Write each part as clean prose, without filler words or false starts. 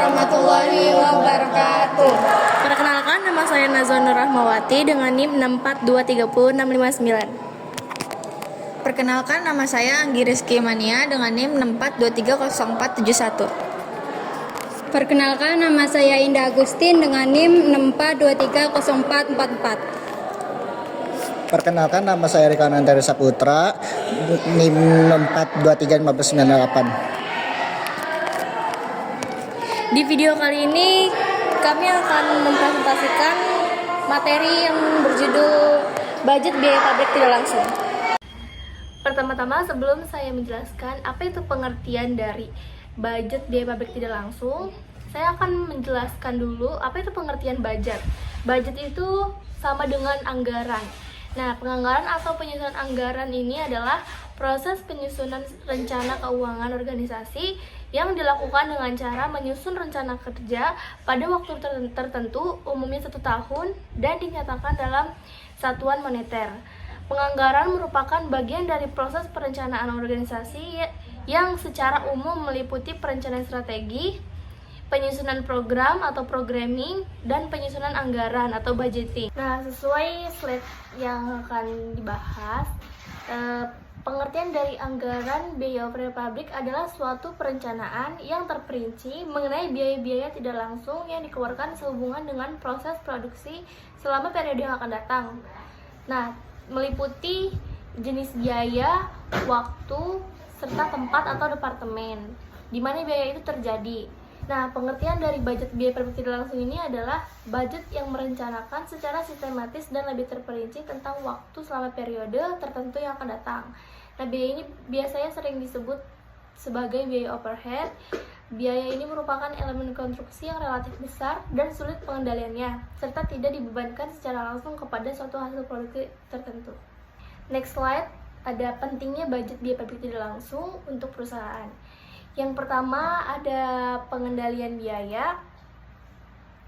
warahmatullahi wabarakatuh. Perkenalkan, nama saya Nazwa Nur Rahmawati dengan NIM 6423069. Perkenalkan, nama saya Anggi Rizky Mania dengan NIM 642300471. Perkenalkan, nama saya Indah Agustin dengan NIM 6423044. Perkenalkan, nama saya Rika Nantari Saputra, NIM 4231598. Di video kali ini kami akan mempresentasikan materi yang berjudul budget biaya pabrik tidak langsung. Pertama-tama, sebelum saya menjelaskan apa itu pengertian dari budget biaya pabrik tidak langsung, saya akan menjelaskan dulu apa itu pengertian budget. Budget itu sama dengan anggaran. Nah, penganggaran atau penyusunan anggaran ini adalah proses penyusunan rencana keuangan organisasi yang dilakukan dengan cara menyusun rencana kerja pada waktu tertentu, umumnya 1 tahun, dan dinyatakan dalam satuan moneter. Penganggaran merupakan bagian dari proses perencanaan organisasi yang secara umum meliputi perencanaan strategi, penyusunan program atau programming, dan penyusunan anggaran atau budgeting. Nah, sesuai slide yang akan dibahas, pengertian dari anggaran biaya operasional pabrik adalah suatu perencanaan yang terperinci mengenai biaya-biaya tidak langsung yang dikeluarkan sehubungan dengan proses produksi selama periode yang akan datang. Nah, meliputi jenis biaya, waktu, serta tempat atau departemen di mana biaya itu terjadi. Nah, pengertian dari budget biaya pabrik tidak langsung ini adalah budget yang merencanakan secara sistematis dan lebih terperinci tentang waktu selama periode tertentu yang akan datang. Nah, biaya ini biasanya sering disebut sebagai biaya overhead. Biaya ini merupakan elemen konstruksi yang relatif besar dan sulit pengendaliannya, serta tidak dibebankan secara langsung kepada suatu hasil produksi tertentu. Next slide, ada pentingnya budget biaya pabrik tidak langsung untuk perusahaan. Yang pertama ada pengendalian biaya.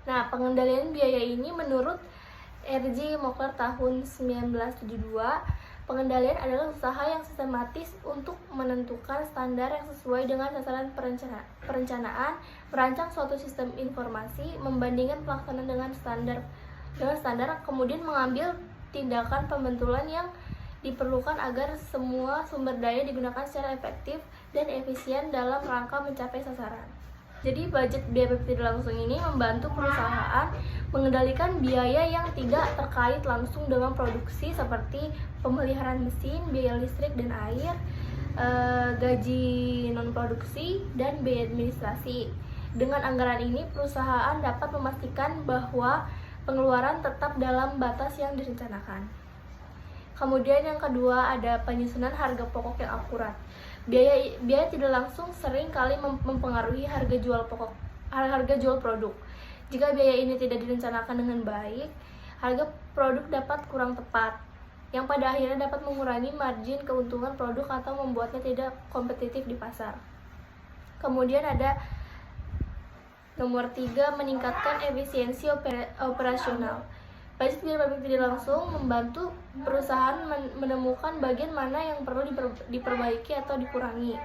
Nah, pengendalian biaya ini menurut R.J. Mockler tahun 1972, pengendalian adalah usaha yang sistematis untuk menentukan standar yang sesuai dengan sasaran perencanaan, merancang suatu sistem informasi, membandingkan pelaksanaan dengan standar, kemudian mengambil tindakan pembentulan yang diperlukan agar semua sumber daya digunakan secara efektif dan efisien dalam rangka mencapai sasaran. Jadi budget biaya pabrik tidak langsung ini membantu perusahaan mengendalikan biaya yang tidak terkait langsung dengan produksi seperti pemeliharaan mesin, biaya listrik dan air, gaji non-produksi, dan biaya administrasi. Dengan anggaran ini, perusahaan dapat memastikan bahwa pengeluaran tetap dalam batas yang direncanakan. Kemudian yang kedua ada penyusunan harga pokok yang akurat. Biaya tidak langsung sering kali mempengaruhi harga jual produk. Jika biaya ini tidak direncanakan dengan baik, harga produk dapat kurang tepat, yang pada akhirnya dapat mengurangi margin keuntungan produk atau membuatnya tidak kompetitif di pasar. Kemudian ada nomor 3, meningkatkan efisiensi operasional. Budget biaya pabrik tidak langsung membantu perusahaan menemukan bagian mana yang perlu diperbaiki atau dikurangi.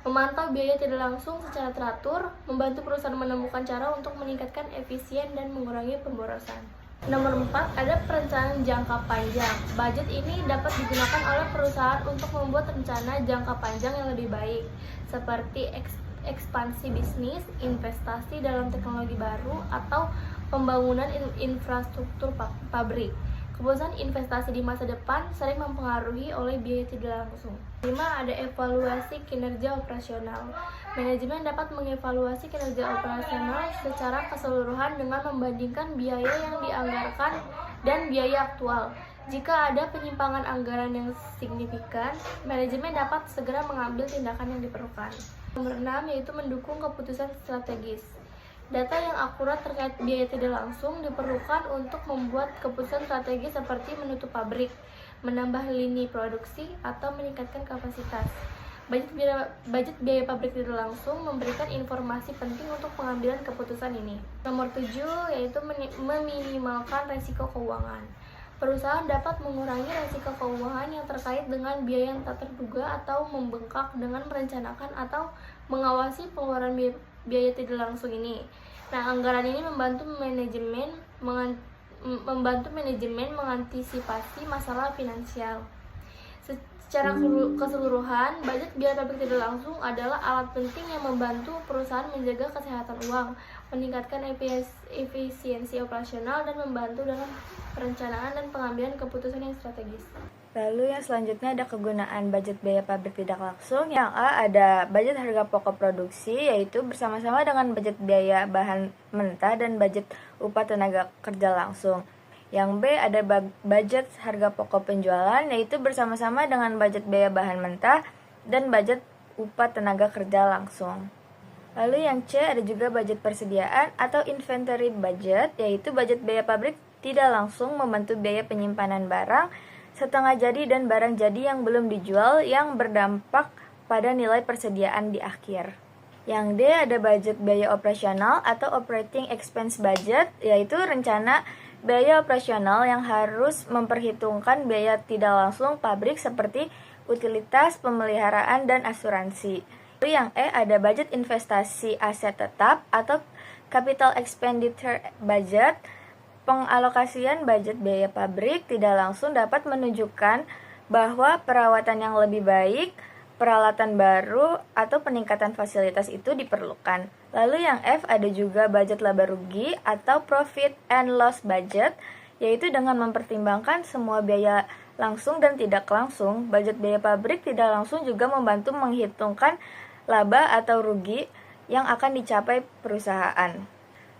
Memantau biaya tidak langsung secara teratur membantu perusahaan menemukan cara untuk meningkatkan efisien dan mengurangi pemborosan. Nomor 4, ada perencanaan jangka panjang. Budget ini dapat digunakan oleh perusahaan untuk membuat rencana jangka panjang yang lebih baik, seperti ekspansi bisnis, investasi dalam teknologi baru, atau pembangunan infrastruktur pabrik. Keputusan investasi di masa depan sering mempengaruhi oleh biaya tidak langsung. 5, ada evaluasi kinerja operasional. Manajemen dapat mengevaluasi kinerja operasional secara keseluruhan dengan membandingkan biaya yang dianggarkan dan biaya aktual. Jika ada penyimpangan anggaran yang signifikan, manajemen dapat segera mengambil tindakan yang diperlukan. Nomor 6, yaitu mendukung keputusan strategis. Data yang akurat terkait biaya tidak langsung diperlukan untuk membuat keputusan strategis seperti menutup pabrik, menambah lini produksi, atau meningkatkan kapasitas. Budget biaya pabrik tidak langsung memberikan informasi penting untuk pengambilan keputusan ini. Nomor 7, yaitu meminimalkan resiko keuangan. Perusahaan dapat mengurangi resiko keuangan yang terkait dengan biaya yang tak terduga atau membengkak dengan merencanakan atau mengawasi pengeluaran biaya tidak langsung ini. Nah, anggaran ini membantu manajemen mengantisipasi masalah finansial. Secara keseluruhan, budget biaya pabrik tidak langsung adalah alat penting yang membantu perusahaan menjaga kesehatan uang, meningkatkan efisiensi operasional, dan membantu dalam perencanaan dan pengambilan keputusan yang strategis. Lalu yang selanjutnya ada kegunaan budget biaya pabrik tidak langsung. Yang A ada budget harga pokok produksi, yaitu bersama-sama dengan budget biaya bahan mentah dan budget upah tenaga kerja langsung. Yang B ada budget harga pokok penjualan, yaitu bersama-sama dengan budget biaya bahan mentah dan budget upah tenaga kerja langsung. Lalu yang C ada juga budget persediaan atau inventory budget, yaitu budget biaya pabrik tidak langsung membantu biaya penyimpanan barang, setengah jadi dan barang jadi yang belum dijual yang berdampak pada nilai persediaan di akhir. Yang D ada budget biaya operasional atau operating expense budget, yaitu rencana biaya operasional yang harus memperhitungkan biaya tidak langsung pabrik seperti utilitas, pemeliharaan, dan asuransi. Lalu yang E ada budget investasi aset tetap atau capital expenditure budget. Pengalokasian budget biaya pabrik tidak langsung dapat menunjukkan bahwa perawatan yang lebih baik, peralatan baru, atau peningkatan fasilitas itu diperlukan. Lalu yang F ada juga budget laba rugi atau profit and loss budget, yaitu dengan mempertimbangkan semua biaya langsung dan tidak langsung. Budget biaya pabrik tidak langsung juga membantu menghitungkan laba atau rugi yang akan dicapai perusahaan.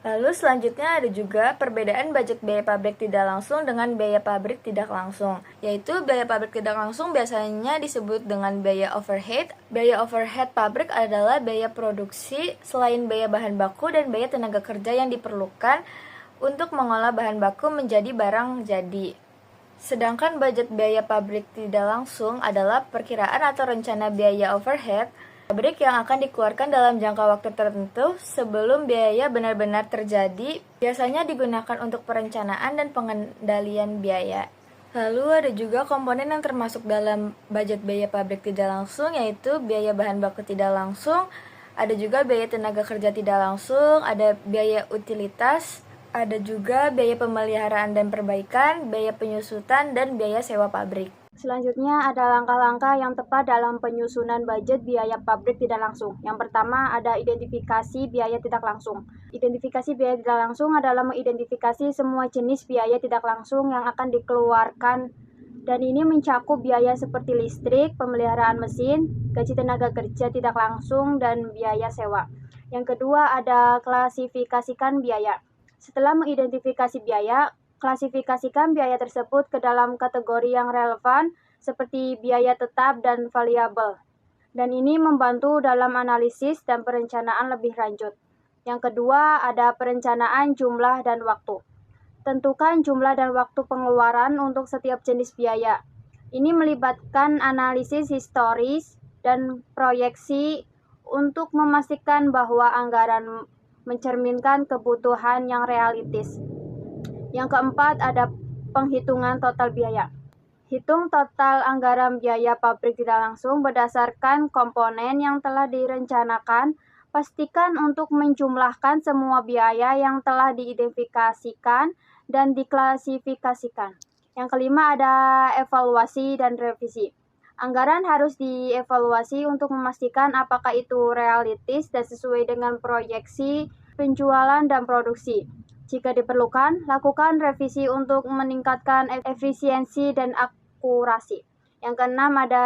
Lalu selanjutnya ada juga perbedaan budget biaya pabrik tidak langsung dengan biaya pabrik tidak langsung, yaitu biaya pabrik tidak langsung biasanya disebut dengan biaya overhead. Biaya overhead pabrik adalah biaya produksi selain biaya bahan baku dan biaya tenaga kerja yang diperlukan untuk mengolah bahan baku menjadi barang jadi. Sedangkan budget biaya pabrik tidak langsung adalah perkiraan atau rencana biaya overhead pabrik yang akan dikeluarkan dalam jangka waktu tertentu sebelum biaya benar-benar terjadi, biasanya digunakan untuk perencanaan dan pengendalian biaya. Lalu ada juga komponen yang termasuk dalam budget biaya pabrik tidak langsung, yaitu biaya bahan baku tidak langsung, ada juga biaya tenaga kerja tidak langsung, ada biaya utilitas, ada juga biaya pemeliharaan dan perbaikan, biaya penyusutan, dan biaya sewa pabrik. Selanjutnya ada langkah-langkah yang tepat dalam penyusunan budget biaya pabrik tidak langsung. Yang pertama ada identifikasi biaya tidak langsung. Identifikasi biaya tidak langsung adalah mengidentifikasi semua jenis biaya tidak langsung yang akan dikeluarkan, dan ini mencakup biaya seperti listrik, pemeliharaan mesin, gaji tenaga kerja tidak langsung, dan biaya sewa. Yang kedua ada klasifikasikan biaya. Setelah mengidentifikasi biaya, klasifikasikan biaya tersebut ke dalam kategori yang relevan seperti biaya tetap dan variabel. Dan ini membantu dalam analisis dan perencanaan lebih lanjut. Yang kedua ada perencanaan jumlah dan waktu. Tentukan jumlah dan waktu pengeluaran untuk setiap jenis biaya. Ini melibatkan analisis historis dan proyeksi untuk memastikan bahwa anggaran mencerminkan kebutuhan yang realistis. Yang keempat ada penghitungan total biaya. Hitung total anggaran biaya pabrik tidak langsung berdasarkan komponen yang telah direncanakan. Pastikan untuk menjumlahkan semua biaya yang telah diidentifikasikan dan diklasifikasikan. Yang kelima ada evaluasi dan revisi. Anggaran harus dievaluasi untuk memastikan apakah itu realistis dan sesuai dengan proyeksi penjualan dan produksi. Jika diperlukan, lakukan revisi untuk meningkatkan efisiensi dan akurasi. Yang keenam ada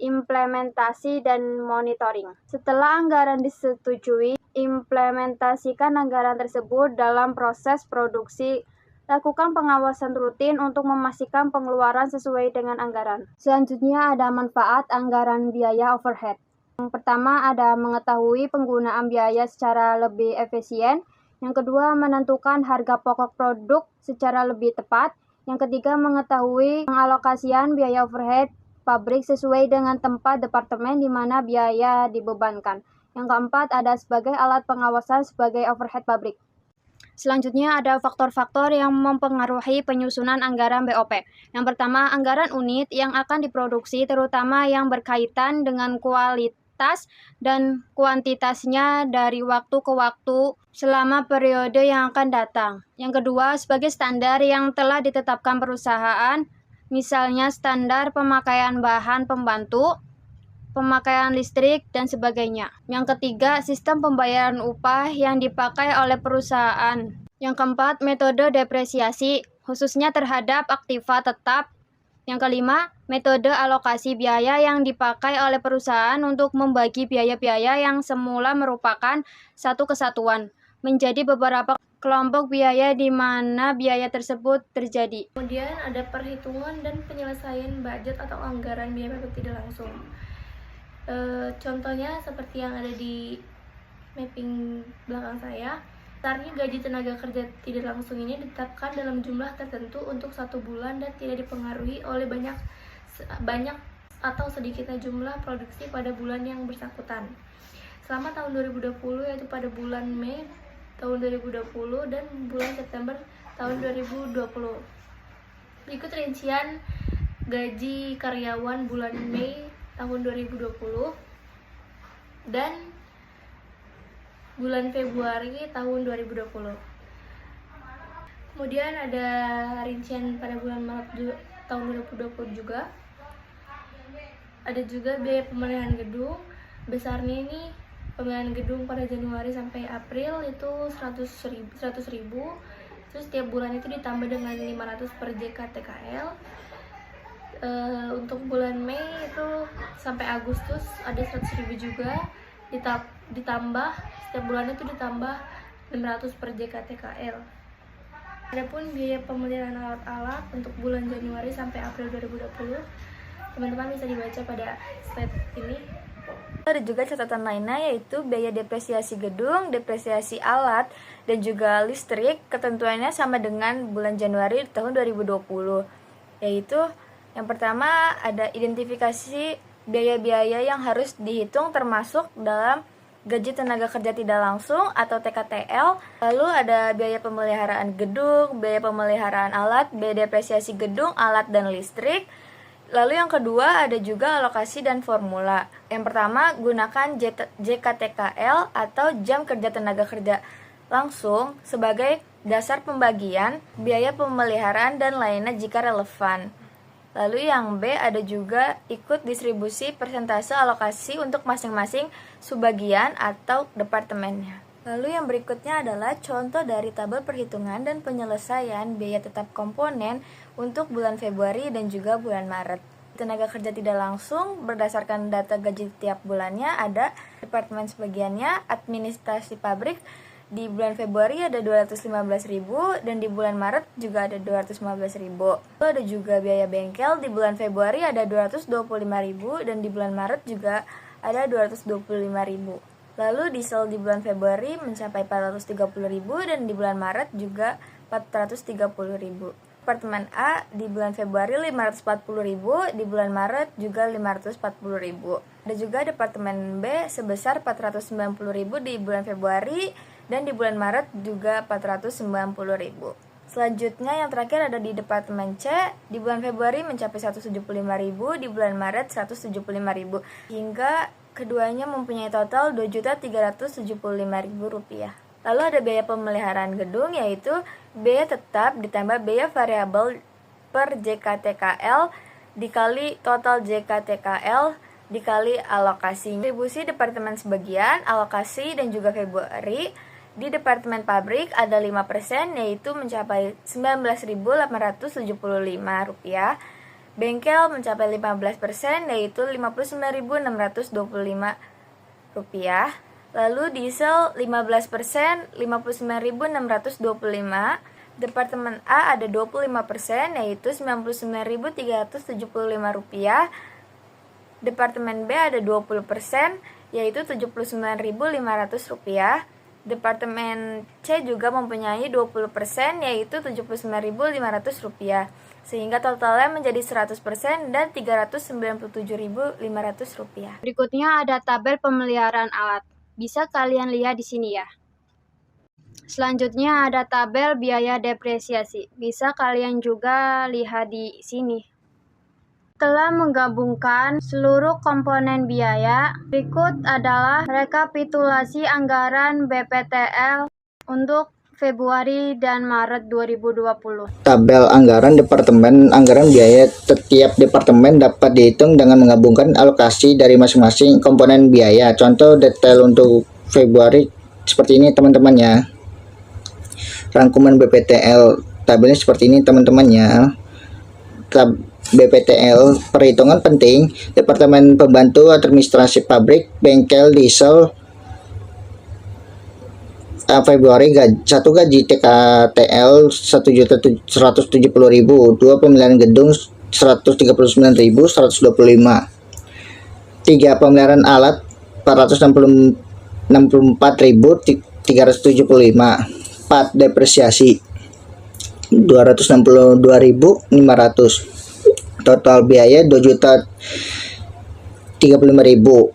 implementasi dan monitoring. Setelah anggaran disetujui, implementasikan anggaran tersebut dalam proses produksi. Lakukan pengawasan rutin untuk memastikan pengeluaran sesuai dengan anggaran. Selanjutnya ada manfaat anggaran biaya overhead. Yang pertama ada mengetahui penggunaan biaya secara lebih efisien. Yang kedua, menentukan harga pokok produk secara lebih tepat. Yang ketiga, mengetahui pengalokasian biaya overhead pabrik sesuai dengan tempat departemen di mana biaya dibebankan. Yang keempat, ada sebagai alat pengawasan sebagai overhead pabrik. Selanjutnya ada faktor-faktor yang mempengaruhi penyusunan anggaran BOP. Yang pertama, anggaran unit yang akan diproduksi terutama yang berkaitan dengan kualitas kualitas dan kuantitasnya dari waktu ke waktu selama periode yang akan datang. Yang kedua, sebagai standar yang telah ditetapkan perusahaan, misalnya standar pemakaian bahan pembantu, pemakaian listrik, dan sebagainya. Yang ketiga, sistem pembayaran upah yang dipakai oleh perusahaan. Yang keempat, metode depresiasi, khususnya terhadap aktiva tetap. Yang kelima, metode alokasi biaya yang dipakai oleh perusahaan untuk membagi biaya-biaya yang semula merupakan satu kesatuan menjadi beberapa kelompok biaya di mana biaya tersebut terjadi. Kemudian ada perhitungan dan penyelesaian budget atau anggaran biaya pabrik tidak langsung. Contohnya seperti yang ada di mapping belakang saya. Dasarnya gaji tenaga kerja tidak langsung ini ditetapkan dalam jumlah tertentu untuk satu bulan dan tidak dipengaruhi oleh banyak atau sedikitnya jumlah produksi pada bulan yang bersangkutan. Selama tahun 2020, yaitu pada bulan Mei tahun 2020 dan bulan September tahun 2020. Berikut rincian gaji karyawan bulan Mei tahun 2020 dan bulan Februari tahun 2020. Kemudian ada rincian pada bulan Maret tahun 2020 juga. Ada juga biaya pemeliharaan gedung. Besarnya ini pemeliharaan gedung pada Januari sampai April itu 100.000. Terus tiap bulan itu ditambah dengan 500 per JKTKL. Untuk bulan Mei itu sampai Agustus ada 100.000 juga, ditambah setiap bulan itu ditambah 600 per JKTKL. Adapun biaya pemeliharaan alat-alat untuk bulan Januari sampai April 2020, teman-teman bisa dibaca pada slide ini. Ada juga catatan lainnya, yaitu biaya depresiasi gedung, depresiasi alat, dan juga listrik. Ketentuannya sama dengan bulan Januari tahun 2020, yaitu yang pertama ada identifikasi biaya-biaya yang harus dihitung termasuk dalam gaji tenaga kerja tidak langsung atau TKTL. Lalu ada biaya pemeliharaan gedung, biaya pemeliharaan alat, biaya depresiasi gedung, alat, dan listrik. Lalu yang kedua ada juga alokasi dan formula. Yang pertama, gunakan JKTKL atau jam kerja tenaga kerja langsung sebagai dasar pembagian biaya pemeliharaan dan lainnya jika relevan. Lalu yang B ada juga ikut distribusi persentase alokasi untuk masing-masing subbagian atau departemennya. Lalu yang berikutnya adalah contoh dari tabel perhitungan dan penyelesaian biaya tetap komponen untuk bulan Februari dan juga bulan Maret. Tenaga kerja tidak langsung berdasarkan data gaji tiap bulannya ada departemen sebagiannya, administrasi pabrik. Di bulan Februari ada 215.000 dan di bulan Maret juga ada 215.000. Lalu ada juga biaya bengkel, di bulan Februari ada 225.000 dan di bulan Maret juga ada 225.000. Lalu diesel di bulan Februari mencapai 430.000 dan di bulan Maret juga 430.000. Departemen A di bulan Februari 540.000, di bulan Maret juga 540.000. Ada juga Departemen B sebesar 490.000 di bulan Februari dan di bulan Maret juga 490.000. Selanjutnya yang terakhir ada di Departemen C, di bulan Februari mencapai 175.000, di bulan Maret 175.000, hingga keduanya mempunyai total Rp2.375.000. Lalu ada biaya pemeliharaan gedung, yaitu biaya tetap ditambah biaya variabel per JKTKL dikali total JKTKL dikali alokasi. Distribusi departemen sebagian, alokasi, dan juga Februari. Di departemen pabrik ada 5%, yaitu mencapai Rp19.875. Bengkel mencapai 15%, yaitu Rp59.625. Lalu diesel 15%, Rp59.625. Departemen A ada 25%, yaitu Rp99.375. Departemen B ada 20%, yaitu Rp79.500. Departemen C juga mempunyai 20%, yaitu Rp79.500. Sehingga totalnya menjadi 100% dan Rp397.500. Berikutnya ada tabel pemeliharaan alat. Bisa kalian lihat di sini ya. Selanjutnya ada tabel biaya depresiasi. Bisa kalian juga lihat di sini. telah menggabungkan seluruh komponen biaya. Berikut adalah rekapitulasi anggaran BPTL untuk Februari dan Maret 2020. Tabel anggaran departemen. Anggaran biaya setiap departemen dapat dihitung dengan menggabungkan alokasi dari masing-masing komponen biaya. Contoh detail untuk Februari seperti ini teman-temannya. Rangkuman BPTL tabelnya seperti ini teman-temannya. BPTL perhitungan penting, Departemen Pembantu Administrasi Pabrik, Bengkel, Diesel, Februari satu gaji TKTL 1.170.000, 2 pemeliharaan gedung 139.125, 3 pemeliharaan alat 464.375, 4 depresiasi 262.500, total biaya 2.035.000.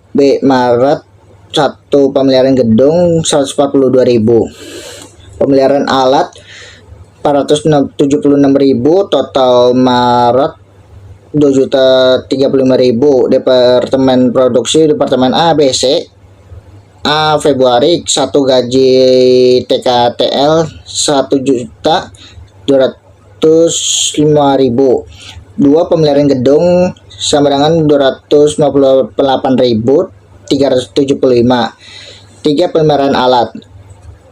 B. Maret 1 pemeliharaan gedung 142.000, pemeliharaan alat 476.000, total Maret 2.035.000. Departemen produksi, Departemen A, B, C. A. Februari 1 gaji TKTL 1.205.000, 2 pemeliharaan gedung sama dengan 258.375, 3 pemeliharaan alat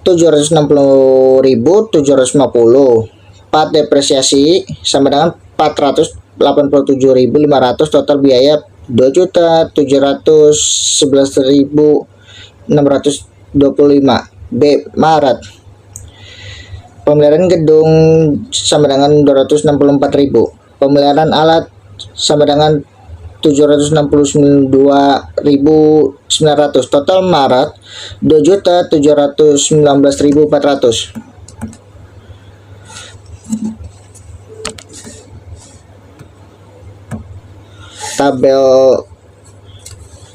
760.750, 4 depresiasi sama dengan 487.500, total biaya 2.711.625. B. Maret pemeliharaan gedung sama dengan 264.000, pemeliharaan alat sama dengan 762.900, total Maret 2.719.400. Tabel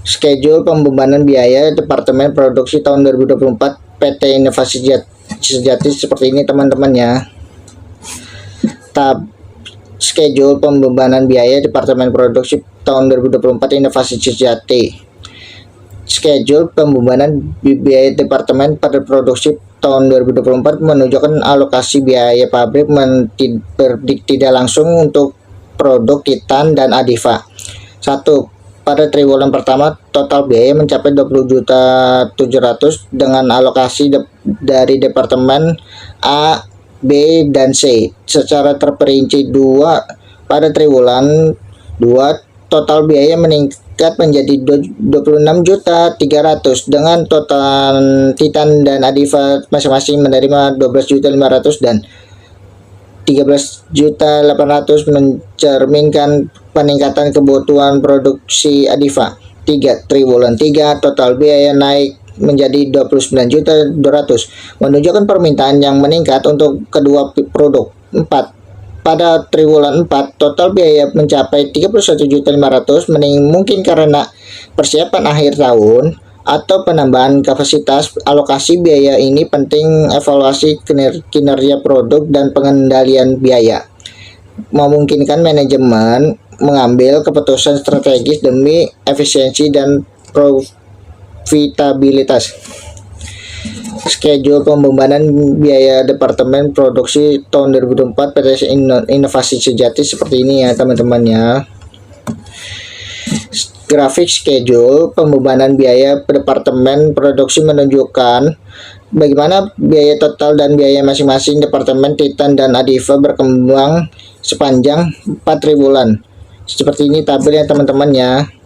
schedule pembebanan biaya Departemen Produksi tahun 2024 PT Inovasi Sejati seperti ini teman-temannya. Tab schedule pembebanan biaya Departemen Produksi tahun 2024 Inovasi Sejati. Schedule pembebanan biaya Departemen pada Produksi tahun 2024 menunjukkan alokasi biaya pabrik tidak langsung untuk produk Titan dan Adifa. 1. Pada triwulan pertama total biaya mencapai 20.700 dengan alokasi dari Departemen A, B, dan C secara terperinci. 2. Pada triwulan 2 total biaya meningkat menjadi 26.300 dengan total Titan dan Adifa masing-masing menerima 12.500 dan 13.800, mencerminkan peningkatan kebutuhan produksi Adifa. 3. Triwulan 3 total biaya naik menjadi 29.200 menunjukkan permintaan yang meningkat untuk kedua produk. 4. Pada triwulan 4 total biaya mencapai 31.500 mungkin karena persiapan akhir tahun atau penambahan kapasitas. Alokasi biaya ini penting evaluasi kinerja produk dan pengendalian biaya, memungkinkan manajemen mengambil keputusan strategis demi efisiensi dan profitabilitas. Schedule pembebanan biaya Departemen Produksi tahun 2024 PT Inovasi Sejati seperti ini ya teman-temannya. Grafik schedule pembebanan biaya Departemen Produksi menunjukkan bagaimana biaya total dan biaya masing-masing Departemen Titan dan Adifa berkembang sepanjang 4 triwulan. Seperti ini tabelnya teman-temannya.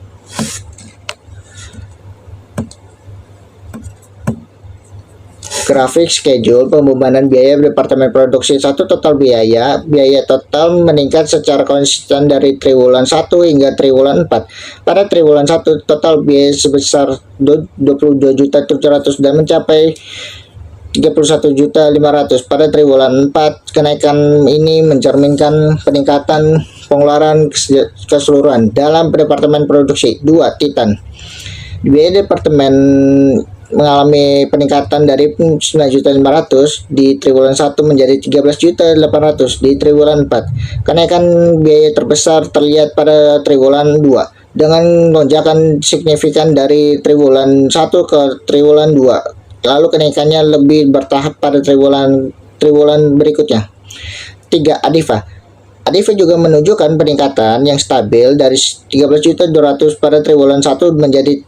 Grafik schedule pembebanan biaya Departemen Produksi. 1. Total biaya total meningkat secara konsisten dari triwulan 1 hingga triwulan 4. Pada triwulan 1 total biaya sebesar 22.700 dan mencapai 31.500. Pada triwulan 4 kenaikan ini mencerminkan peningkatan pengeluaran keseluruhan dalam Departemen Produksi. 2. Titan biaya Departemen mengalami peningkatan dari 9.500.000 di triwulan 1 menjadi 13.800.000 di triwulan 4. Kenaikan biaya terbesar terlihat pada triwulan 2 dengan lonjakan signifikan dari triwulan 1 ke triwulan 2. Lalu kenaikannya lebih bertahap pada triwulan berikutnya. 3. Adifa juga menunjukkan peningkatan yang stabil dari 13.200.000 pada triwulan 1 menjadi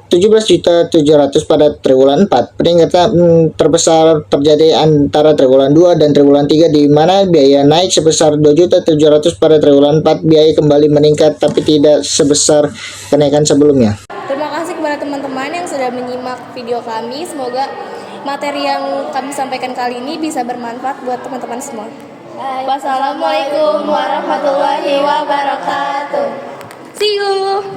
17.700.000 pada triwulan 4. Peningkatan terbesar terjadi antara triwulan 2 dan triwulan 3 di mana biaya naik sebesar 2.700.000 pada triwulan 4. Biaya kembali meningkat tapi tidak sebesar kenaikan sebelumnya. Terima kasih kepada teman-teman yang sudah menyimak video kami. Semoga materi yang kami sampaikan kali ini bisa bermanfaat buat teman-teman semua. Wassalamualaikum warahmatullahi wabarakatuh. See you.